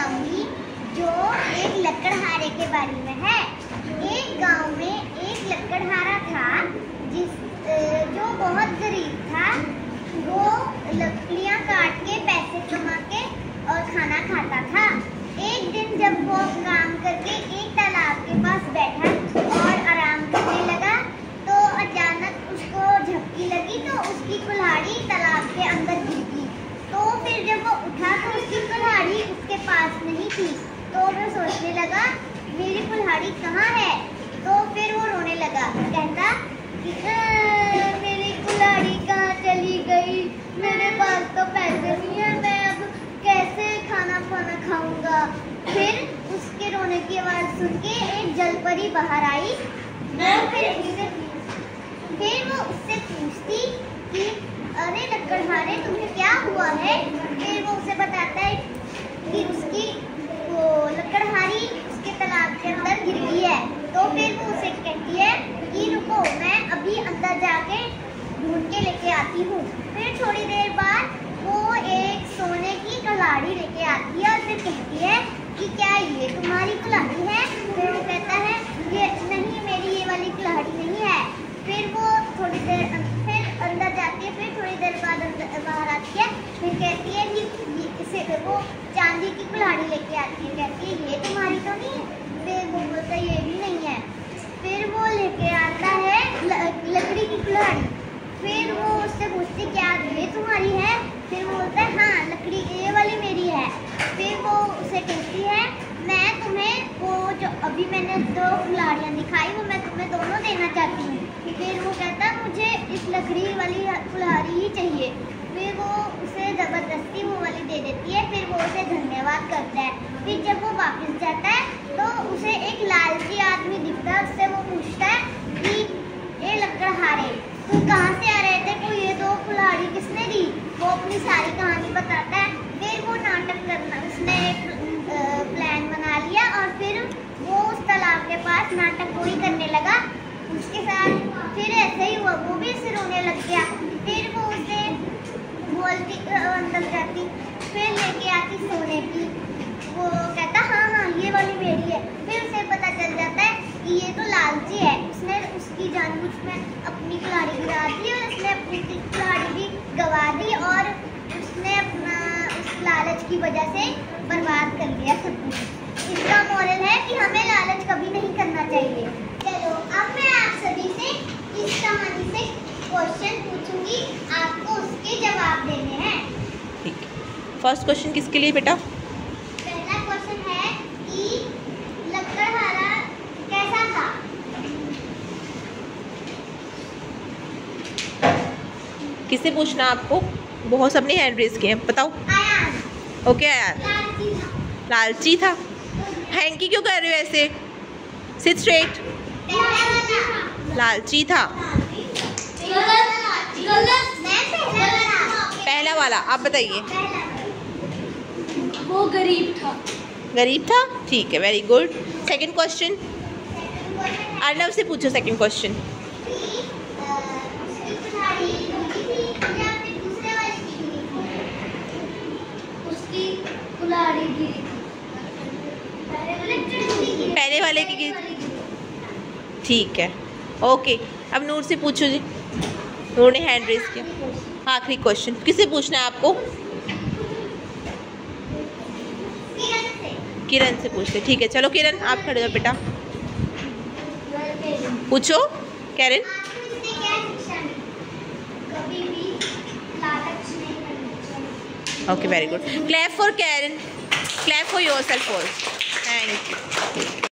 सुनाऊंगी जो एक लकड़हारे के बारे में है। एक गांव में एक लकड़हारा था जो बहुत गरीब था। वो लकड़ियां काट के पैसे कमा के और खाना खाता था। एक दिन जब वो काम करके एक तालाब के पास बैठा और आराम करने लगा तो अचानक उसको झपकी लगी तो उसकी कुल्हाड़ी तालाब के अंदर गिर गई। तो फिर जब वो उठा तो उसकी कुल्हाड़ी उसके पास नहीं थी। तो वो सोचने लगा मेरी कुल्हाड़ी कहाँ है। तो फिर वो रोने लगा, कहता कि मेरी कुल्हाड़ी कहाँ चली गई, मेरे पास तो पैसे नहीं है, मैं अब कैसे खाना खाऊंगा। फिर उसके रोने की आवाज़ सुन के एक जलपरी बाहर आई। फिर वो उससे पूछती कि अरे लकड़हारे तुम्हें क्या हुआ है। फिर वो उसे बताता है कि उसकी वो लकड़हारी उसके तालाब के अंदर गिर गई है। तो फिर वो उसे कहती है कि रुको मैं अभी अंदर जाके ढूंढ के लेके आती हूँ। फिर थोड़ी देर बाद वो एक सोने की कुल्हाड़ी लेके आती है और फिर कहती है कि क्या ये तुम्हारी कुल्हाड़ी है। फिर वो कहता है ये नहीं, मेरी ये वाली कुल्हाड़ी नहीं है। फिर वो थोड़ी देर फिर अंदर जाती है। फिर थोड़ी देर बाद बाहर आती है। फिर कहती है कि इसे वो चांदी की कुल्हाड़ी लेके आती है। कहती है ये तुम्हारी तो नहीं है। फिर वो बोलता है ये भी नहीं है। फिर वो लेके आता है लकड़ी की कुल्हाड़ी। फिर वो उससे पूछती क्या ये तुम्हारी है। फिर वो बोलता है हाँ लकड़ी ये वाली मेरी है। फिर वो उसे कहती है मैं तुम्हें वो जो अभी मैंने दो कुल्हाड़ियाँ दिखाई वो मैं तुम्हें दोनों देना चाहती हूँ। फिर वो कहता है मुझे इस लकड़ी वाली कुल्हाड़ी ही चाहिए। फिर वो उसे ज़बरदस्ती वो वाली दे देती है। फिर वो उसे धन्यवाद करता है। फिर जब वो वापस जाता है तो उसे एक लालची आदमी दिखता है। उससे वो पूछता है कि ये लकड़हारे तुम कहाँ से आ रहे थे, को ये दो कुल्हाड़ी किसने दी। वो अपनी सारी कहानी बताता है। फिर वो नाटक करना उसने एक प्लान बना लिया और फिर वो उस तालाब के पास नाटक पूरी करने लगा उसके साथ। फिर ऐसे ही हुआ, वो भी उसे रोने लग गया। फिर वो उसे बोलती अंदर जाती, फिर लेके आती सोने की। वो कहता हाँ हाँ ये वाली मेरी है। फिर उसे पता चल जाता है कि ये तो लालची है, उसने उसकी जानबूझ में अपनी कुल्हाड़ी गिरा दी और उसने अपनी कुल्हाड़ी भी गवा दी और उसने अपना उस लालच की वजह से बर्बाद कर दिया सब कुछ। इसका मोरल है कि हमें लालच कभी नहीं करना चाहिए। चलो अब मैं आप सभी से इस कहानी से क्वेश्चन पूछूंगी, आपको उसके जवाब देने हैं। ठीक। फर्स्ट क्वेश्चन किसके लिए बेटा? पहला क्वेश्चन है कि लकड़हारा कैसा था। किससे पूछना आपको? बहुत सबने हैंड रेज किए हैं, बताओ। ओके यार, लालची था। हैंकी क्यों कर रहे हो ऐसे? Seat straight. लालची था। पहला वाला आप बताइए। वो गरीब था। गरीब था, ठीक है, very good. Second question Arnav से पूछो। सेकंड क्वेश्चन पहले वाले की, ठीक है, ओके। अब नूर से पूछो जी। नूर ने हैंड रेज किया। आखिरी क्वेश्चन किससे पूछना है आपको? किरण से पूछते, ठीक है। चलो किरण आप खड़े हो बेटा, पूछो। Karen, okay, very good. Clap for Karen, clap for yourself also. Thank you.